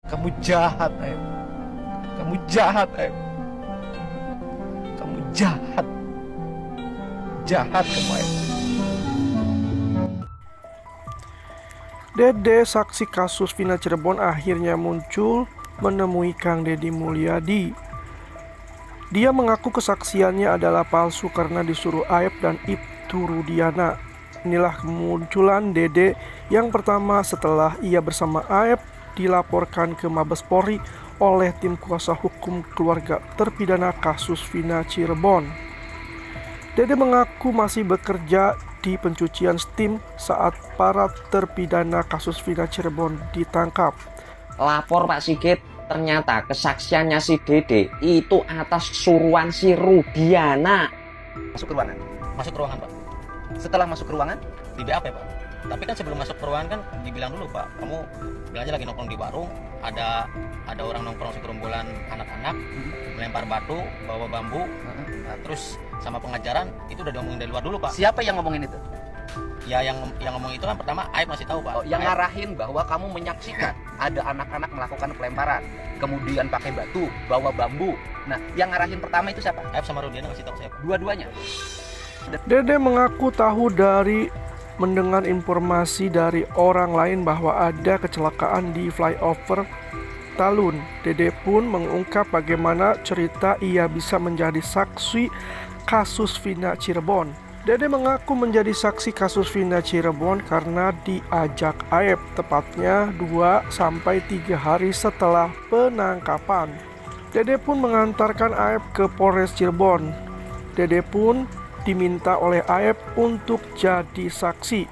Kamu jahat, Aib. Kamu jahat, Aib. Kamu jahat. Jahat kamu, Aib. Dede, saksi kasus Vina Cirebon, akhirnya muncul menemui Kang Deddy Mulyadi. Dia mengaku kesaksiannya adalah palsu karena disuruh Aib dan Ibtu Rudiana. Inilah kemunculan Dede yang pertama setelah ia bersama Aib dilaporkan ke Mabes Polri oleh tim kuasa hukum keluarga terpidana kasus Vina Cirebon. Dede mengaku masih bekerja di pencucian steam saat para terpidana kasus Vina Cirebon ditangkap. Lapor Pak Sigit, ternyata kesaksiannya si Dede itu atas suruhan si Rudiana. Masuk ke ruangan. Masuk ke ruangan, Pak. Setelah masuk ke ruangan, di BAP, Pak. Tapi kan sebelum masuk ke ruangan kan dibilang dulu, Pak, kamu bilang aja lagi nongkrong di warung, ada orang nongkrong segerombolan anak-anak, melempar batu, bawa bambu, nah, terus sama pengajaran itu udah diomongin dari luar dulu, Pak. Siapa yang ngomongin itu? Ya yang ngomong itu kan pertama Aib masih tahu, Pak. Oh, yang Aib. ngarahin bahwa kamu menyaksikan ada anak-anak melakukan pelemparan, kemudian pakai batu, bawa bambu. Nah, yang ngarahin pertama itu siapa? Aib sama Rudiana ngasih tahu saya, Pak. Dua-duanya. Dede mengaku tahu dari mendengar informasi dari orang lain bahwa ada kecelakaan di flyover Talun. Dede pun mengungkap bagaimana cerita ia bisa menjadi saksi kasus Vina Cirebon. Dede mengaku menjadi saksi kasus Vina Cirebon karena diajak Aib, tepatnya 2-3 hari setelah penangkapan. Dede pun mengantarkan Aib ke Polres Cirebon. Dede pun diminta oleh Aib untuk jadi saksi.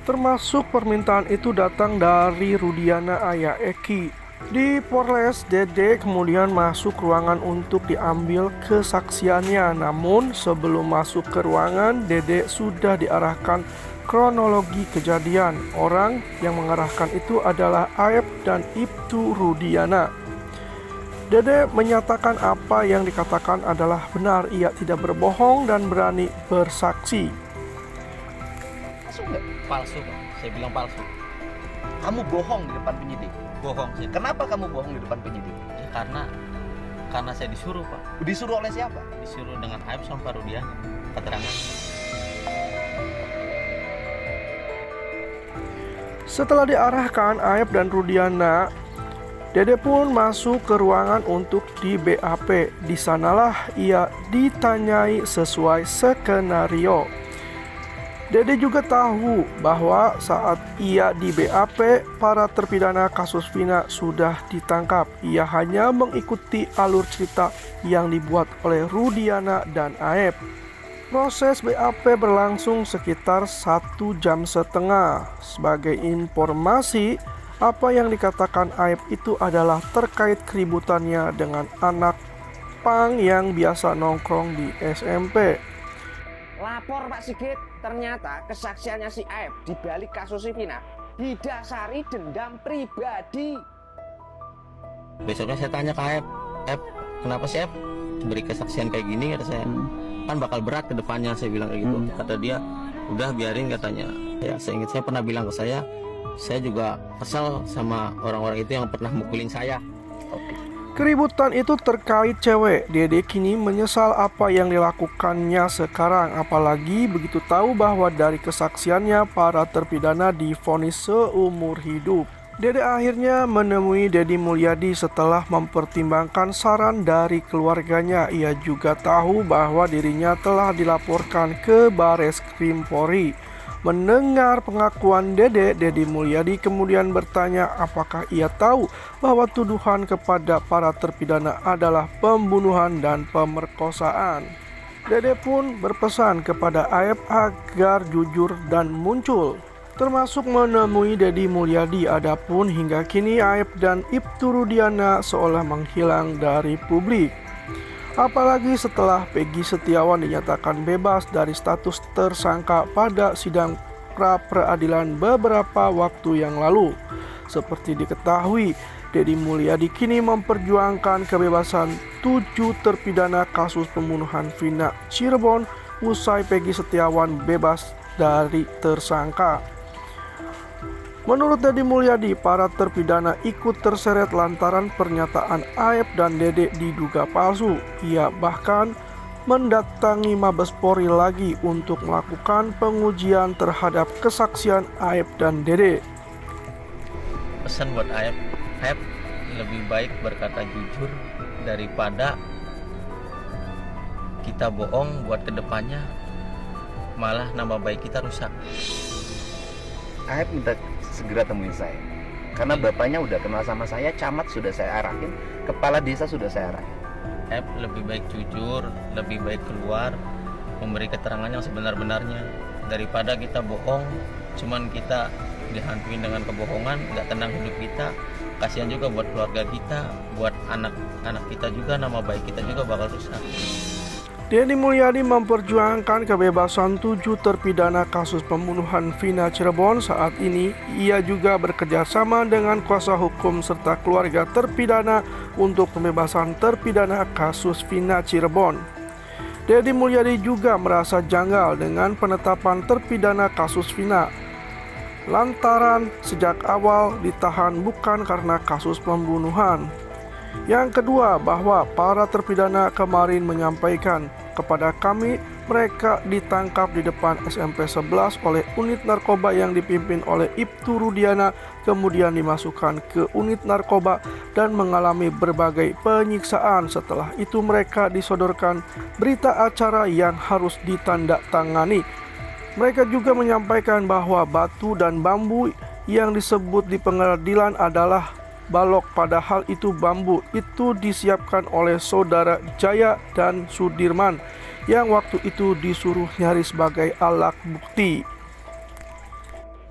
Termasuk permintaan itu datang dari Rudiana ayah Eki. Di Polres, Dede kemudian masuk ruangan untuk diambil kesaksiannya. Namun sebelum masuk ke ruangan, Dede sudah diarahkan kronologi kejadian. Orang yang mengarahkan itu adalah Aib dan Ibtu Rudiana. Dede menyatakan apa yang dikatakan adalah benar. Ia tidak berbohong dan berani bersaksi. Palsu nggak? Palsu, Pak. Saya bilang palsu. Kamu bohong di depan penyidik. Bohong sih. Kenapa kamu bohong di depan penyidik? Ya, karena saya disuruh, Pak. Disuruh oleh siapa? Disuruh dengan Aib sama Rudiana. Keterangan. Setelah diarahkan Aib dan Rudiana, Dede pun masuk ke ruangan untuk di BAP. Di sanalah ia ditanyai sesuai skenario. Dede juga tahu bahwa saat ia di BAP, para terpidana kasus Vina sudah ditangkap. Ia hanya mengikuti alur cerita yang dibuat oleh Rudiana dan Aib. Proses BAP berlangsung sekitar 1,5 jam. Sebagai informasi, apa yang dikatakan Aib itu adalah terkait keributannya dengan anak pang yang biasa nongkrong di SMP. Lapor Pak Sigit, ternyata kesaksiannya si Aib di balik kasus si Vina didasari dendam pribadi. Besoknya saya tanya ke Aib, kenapa sih Aib beri kesaksian kayak gini? Kata saya, kan bakal berat ke depannya, saya bilang kayak gitu. Kata dia, udah biarin katanya. Ya, seingat saya pernah bilang ke saya juga kesal sama orang-orang itu yang pernah mukulin saya. Keributan itu terkait cewek. Dede kini menyesal apa yang dilakukannya sekarang, apalagi begitu tahu bahwa dari kesaksiannya para terpidana divonis seumur hidup. Dede akhirnya menemui Deddy Mulyadi setelah mempertimbangkan saran dari keluarganya. Ia juga tahu bahwa dirinya telah dilaporkan ke Bareskrim Polri. Mendengar pengakuan Dede, Deddy Mulyadi kemudian bertanya apakah ia tahu bahwa tuduhan kepada para terpidana adalah pembunuhan dan pemerkosaan. Dede pun berpesan kepada Aib agar jujur dan muncul, termasuk menemui Deddy Mulyadi. Adapun hingga kini Aib dan Ibtu Rudiana seolah menghilang dari publik. Apalagi setelah Peggy Setiawan dinyatakan bebas dari status tersangka pada sidang pra-peradilan beberapa waktu yang lalu. Seperti diketahui, Deddy Mulyadi kini memperjuangkan kebebasan 7 terpidana kasus pembunuhan Vina Cirebon usai Peggy Setiawan bebas dari tersangka. Menurut Deddy Mulyadi, para terpidana ikut terseret lantaran pernyataan Aep dan Dede diduga palsu. Ia bahkan mendatangi Mabes Polri lagi untuk melakukan pengujian terhadap kesaksian Aep dan Dede. Pesan buat Aep, lebih baik berkata jujur daripada kita bohong buat kedepannya malah nama baik kita rusak. Aep minta segera temuin saya. Karena bapaknya udah kenal sama saya, camat sudah saya arahin, kepala desa sudah saya arahin. Aep lebih baik jujur, lebih baik keluar memberi keterangan yang sebenar-benarnya daripada kita bohong, cuman kita dihantuin dengan kebohongan, nggak tenang hidup kita. Kasihan juga buat keluarga kita, buat anak-anak kita juga, nama baik kita juga bakal rusak. Deddy Mulyadi memperjuangkan kebebasan 7 terpidana kasus pembunuhan Vina Cirebon. Saat ini, ia juga bekerja sama dengan kuasa hukum serta keluarga terpidana untuk pembebasan terpidana kasus Vina Cirebon. Deddy Mulyadi juga merasa janggal dengan penetapan terpidana kasus Vina, lantaran sejak awal ditahan bukan karena kasus pembunuhan. Yang kedua, bahwa para terpidana kemarin menyampaikan kepada kami mereka ditangkap di depan SMP 11 oleh unit narkoba yang dipimpin oleh Ibtu Rudiana, kemudian dimasukkan ke unit narkoba dan mengalami berbagai penyiksaan. Setelah itu mereka disodorkan berita acara yang harus ditandatangani. Mereka juga menyampaikan bahwa batu dan bambu yang disebut di pengadilan adalah balok, padahal itu bambu. Itu disiapkan oleh saudara Jaya dan Sudirman yang waktu itu disuruh nyari sebagai alat bukti.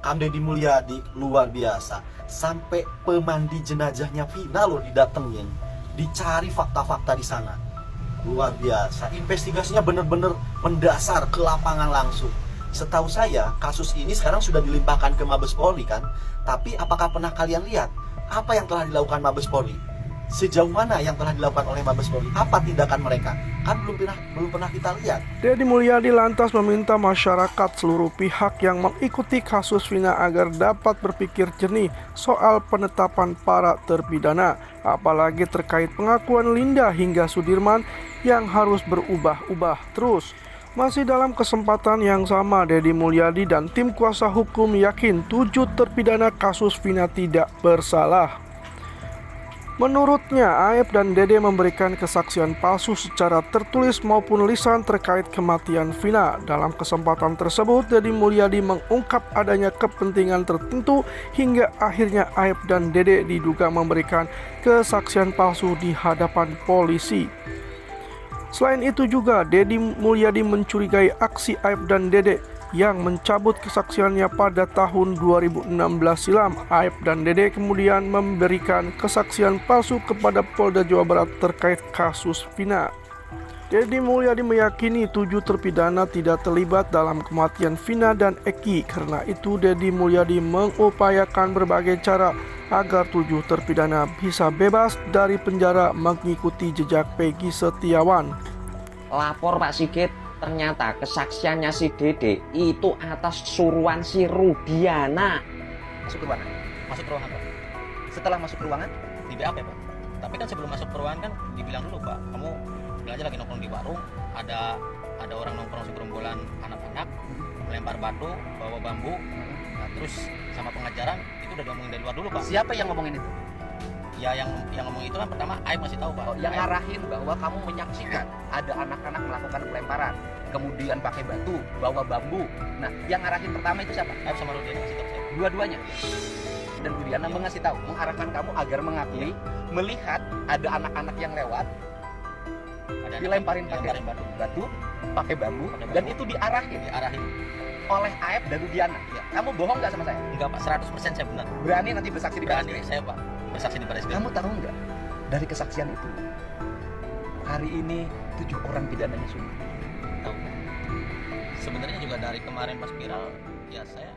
Deddy Mulyadi luar biasa, sampai pemandi jenazahnya Vina loh didatengin, dicari fakta-fakta di sana. Luar biasa, investigasinya benar-benar mendasar ke lapangan langsung. Setahu saya kasus ini sekarang sudah dilimpahkan ke Mabes Polri kan, tapi apakah pernah kalian lihat apa yang telah dilakukan Mabes Polri? Sejauh mana yang telah dilakukan oleh Mabes Polri? Apa tindakan mereka? Kan belum pernah kita lihat. Deddy Mulyadi lantas meminta masyarakat seluruh pihak yang mengikuti kasus Vina agar dapat berpikir jernih soal penetapan para terpidana, apalagi terkait pengakuan Linda hingga Sudirman yang harus berubah-ubah terus. Masih dalam kesempatan yang sama, Deddy Mulyadi dan tim kuasa hukum yakin 7 terpidana kasus Vina tidak bersalah. Menurutnya, Aep dan Dede memberikan kesaksian palsu secara tertulis maupun lisan terkait kematian Vina. Dalam kesempatan tersebut, Deddy Mulyadi mengungkap adanya kepentingan tertentu hingga akhirnya Aep dan Dede diduga memberikan kesaksian palsu di hadapan polisi. Selain itu juga, Deddy Mulyadi mencurigai aksi Aep dan Dede yang mencabut kesaksiannya pada tahun 2016 silam. Aep dan Dede kemudian memberikan kesaksian palsu kepada Polda Jawa Barat terkait kasus Vina. Deddy Mulyadi meyakini 7 terpidana tidak terlibat dalam kematian Vina dan Eki. Karena itu, Deddy Mulyadi mengupayakan berbagai cara agar 7 terpidana bisa bebas dari penjara mengikuti jejak Peggy Setiawan. Lapor Pak Sigit, ternyata kesaksiannya si Dede itu atas suruhan si Rudiana. Masuk ke ruangan. Masuk ke ruangan, Pak. Setelah masuk ke ruangan, Di BAP, Pak. Tapi kan sebelum masuk ke ruangan kan dibilang dulu, Pak, kamu bilang aja lagi nongkrong di warung, ada orang nongkrong segerombolan anak-anak, melempar batu, bawa bambu. Nah, terus sama pengajaran itu udah diomongin dari luar dulu, Pak. siapa yang ngomongin itu? Ya yang ngomong itu kan pertama Aib masih tahu, Pak. Yang ngarahin bahwa kamu menyaksikan ada anak-anak melakukan pelemparan, kemudian pakai batu, bawa bambu. Nah, yang ngarahin pertama itu siapa? Aib sama Rudiana masih tahu saya. Dua-duanya. Dan Rudiana mengasih tahu, mengarahkan kamu agar mengakui, melihat ada anak-anak yang lewat, Ada dilemparin pakai batu, pakai bambu, dan itu diarahin oleh Aep dan Rudiana. Ya. Kamu bohong nggak sama saya? Enggak, Pak, 100% saya benar. Berani nanti bersaksi di Berani baris saya, Pak. Bersaksi di baris krim. Kamu tahu nggak, dari kesaksian itu, hari ini 7 orang pidananya sudah. Tahu. Sebenarnya juga dari kemarin pas viral, ya saya